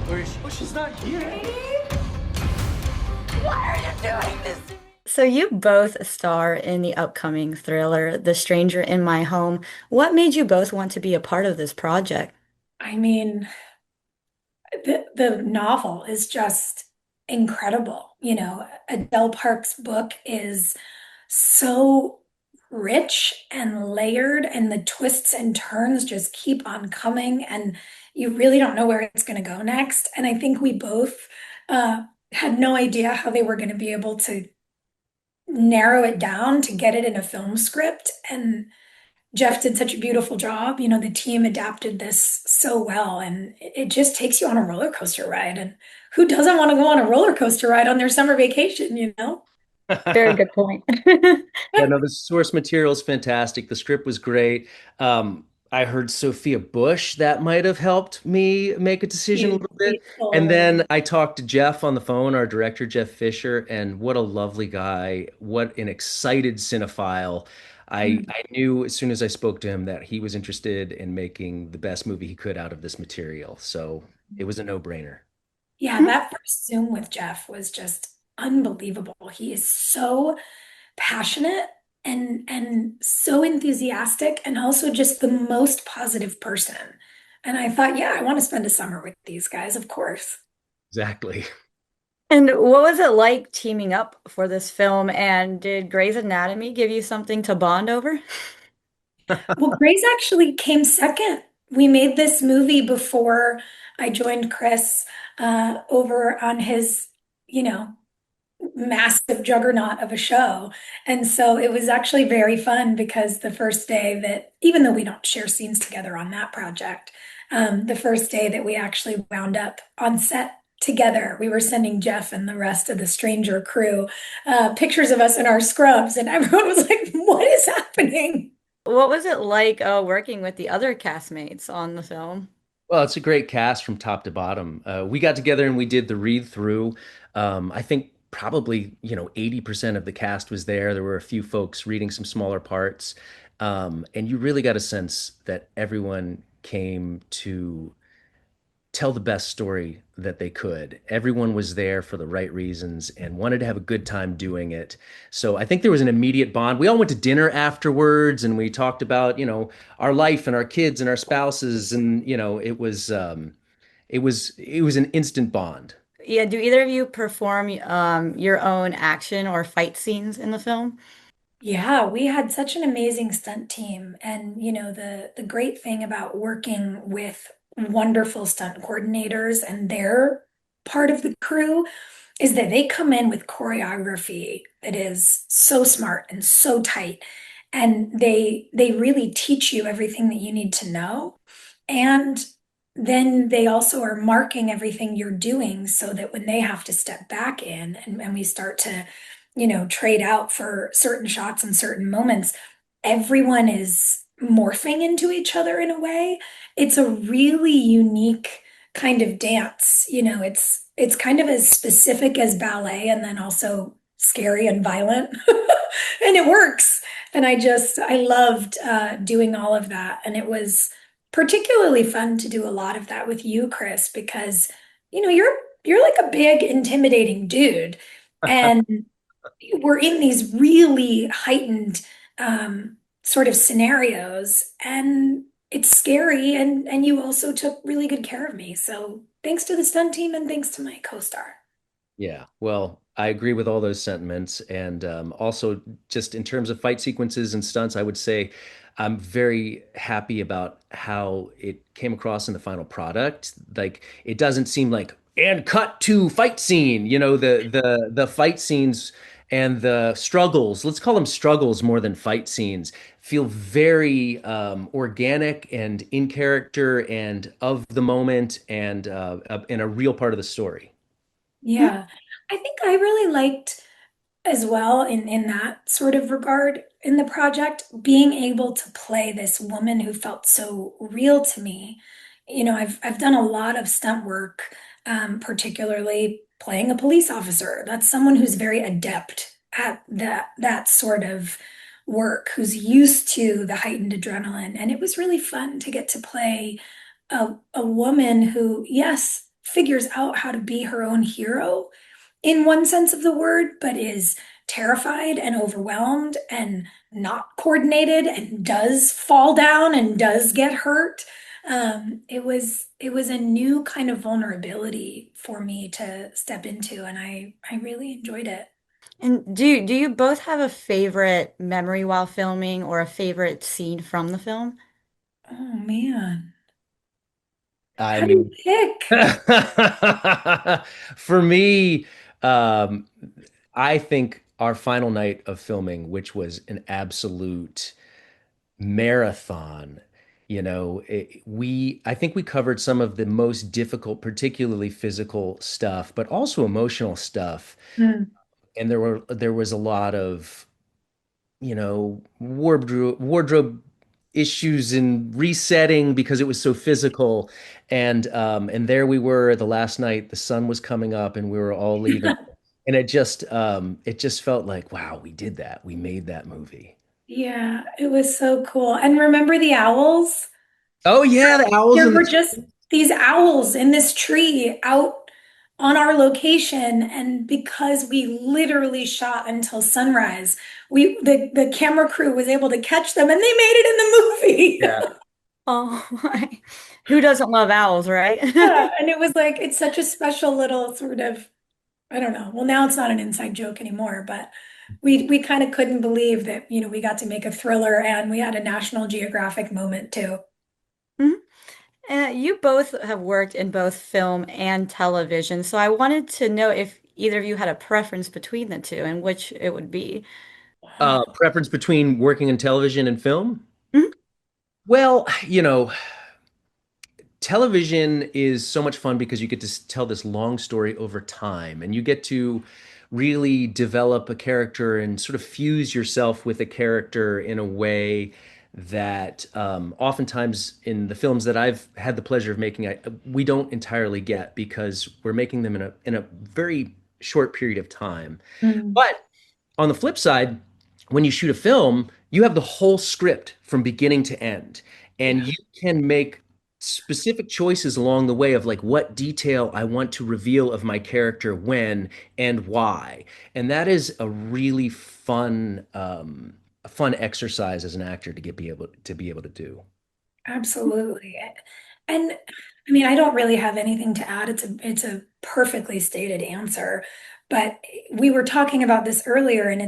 Where is she? Oh, she's not here. Why are you doing this? So you both star in the upcoming thriller, The Stranger in My Home. What made you both want to be a part of this project? I mean, the novel is just incredible. Adele Park's book is so rich and layered, and the twists and turns just keep on coming, and you really don't know where it's going to go next. And I think we both uh, had no idea how they were going to be able to narrow it down to get it in a film script. And Jeff did such a beautiful job. The team adapted this so well, and it just takes you on a roller coaster ride. And who doesn't want to go on a roller coaster ride on their summer vacation? Very good point. Yeah, no, the source material is fantastic. The script was great. I heard Sophia Bush. That might have helped me make a decision a She's little bit. And faithful. then I talked to Jeff on the phone, our director, Jeff Fisher, and what a lovely guy. What an excited cinephile. I knew as soon as I spoke to him that he was interested in making the best movie he could out of this material. So it was a no-brainer. Yeah, that first Zoom with Jeff was just unbelievable. He is so passionate and so enthusiastic, and also just the most positive person. And I thought, yeah, I want to spend a summer with these guys, of course. Exactly. And what was it like teaming up for this film? And did Grey's Anatomy give you something to bond over? Well, Grace actually came second. We made this movie before I joined Chris over on his, you know, massive juggernaut of a show. And so it was actually very fun because the first day that, even though we don't share scenes together on that project, the first day that we actually wound up on set together, we were sending Jeff and the rest of the Stranger crew pictures of us in our scrubs, and everyone was like, "What is happening?" What was it like working with the other castmates on the film? Well, it's a great cast from top to bottom. We got together and we did the read through. I think probably, 80% of the cast was there. There were a few folks reading some smaller parts. And you really got a sense that everyone came to tell the best story that they could. Everyone was there for the right reasons and wanted to have a good time doing it. So I think there was an immediate bond. We all went to dinner afterwards and we talked about, our life and our kids and our spouses and, it was an instant bond. Yeah, do either of you perform your own action or fight scenes in the film? Yeah, we had such an amazing stunt team. And the great thing about working with wonderful stunt coordinators and their part of the crew is that they come in with choreography that is so smart and so tight. And they really teach you everything that you need to know. And then they also are marking everything you're doing so that when they have to step back in and we start to trade out for certain shots and certain moments, everyone is morphing into each other in a way. It's a really unique kind of dance. It's kind of as specific as ballet and then also scary and violent. And it works. And I loved doing all of that. And it was particularly fun to do a lot of that with you, Chris, because you're like a big, intimidating dude. And we're in these really heightened sort of scenarios, and it's scary, and you also took really good care of me. So thanks to the stunt team and thanks to my co-star. Yeah, well, I agree with all those sentiments. And also, just in terms of fight sequences and stunts, I would say I'm very happy about how it came across in the final product. Like, it doesn't seem like and cut to fight scene. The fight scenes and the struggles, let's call them struggles more than fight scenes, feel very organic and in character and of the moment and a real part of the story. Yeah, I think I really liked as well in that sort of regard in the project, being able to play this woman who felt so real to me. I've done a lot of stunt work, particularly playing a police officer. That's someone who's very adept at that sort of work, who's used to the heightened adrenaline. And it was really fun to get to play a woman who, yes, figures out how to be her own hero in one sense of the word, but is terrified and overwhelmed and not coordinated and does fall down and does get hurt. It was a new kind of vulnerability for me to step into, and I really enjoyed it. And do you both have a favorite memory while filming or a favorite scene from the film? Oh man, I how do you mean, pick? for me, um, I think our final night of filming, which was an absolute marathon, I think we covered some of the most difficult, particularly physical stuff, but also emotional stuff. Hmm. And there was a lot of, wardrobe issues and resetting because it was so physical. And there we were the last night, the sun was coming up and we were all leaving. And it just felt like, wow, we did that. We made that movie. Yeah, it was so cool. And remember the owls? Oh yeah, the owls There in were the just these owls in this tree out on our location, and because we literally shot until sunrise, the camera crew was able to catch them, and they made it in the movie. yeah. Oh my. Who doesn't love owls, right? Yeah, and it was like it's such a special little sort of, I don't know. Well, now it's not an inside joke anymore, but we kind of couldn't believe that, we got to make a thriller and we had a National Geographic moment too. Mhm. You both have worked in both film and television, so I wanted to know if either of you had a preference between the two and which it would be. Preference between working in television and film? Mhm. Well, television is so much fun because you get to tell this long story over time and you get to really develop a character and sort of fuse yourself with a character in a way that oftentimes in the films that I've had the pleasure of making, we don't entirely get because we're making them in a very short period of time. Mm, But on the flip side, when you shoot a film, you have the whole script from beginning to end, and yeah, you can make specific choices along the way of like what detail I want to reveal of my character when and why. And that is a fun exercise as an actor to be able to do. absolutely. And I mean, I don't really have anything to add. It's a perfectly stated answer. But we were talking about this earlier, and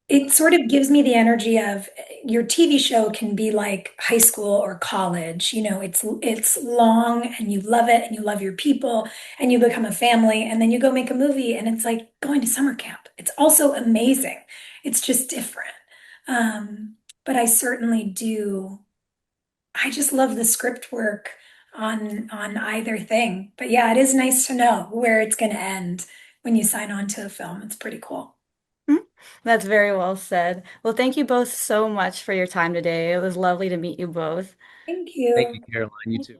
it sort of gives me the energy of your TV show can be like high school or college. It's long and you love it and you love your people and you become a family and then you go make a movie and it's like going to summer camp. It's also amazing. It's just different. But I certainly do. I just love the script work on either thing. But yeah, it is nice to know where it's going to end when you sign on to a film. It's pretty cool. Mhm. That's very well said. Well, thank you both so much for your time today. It was lovely to meet you both. Thank Thank you, you. Caroline. You too.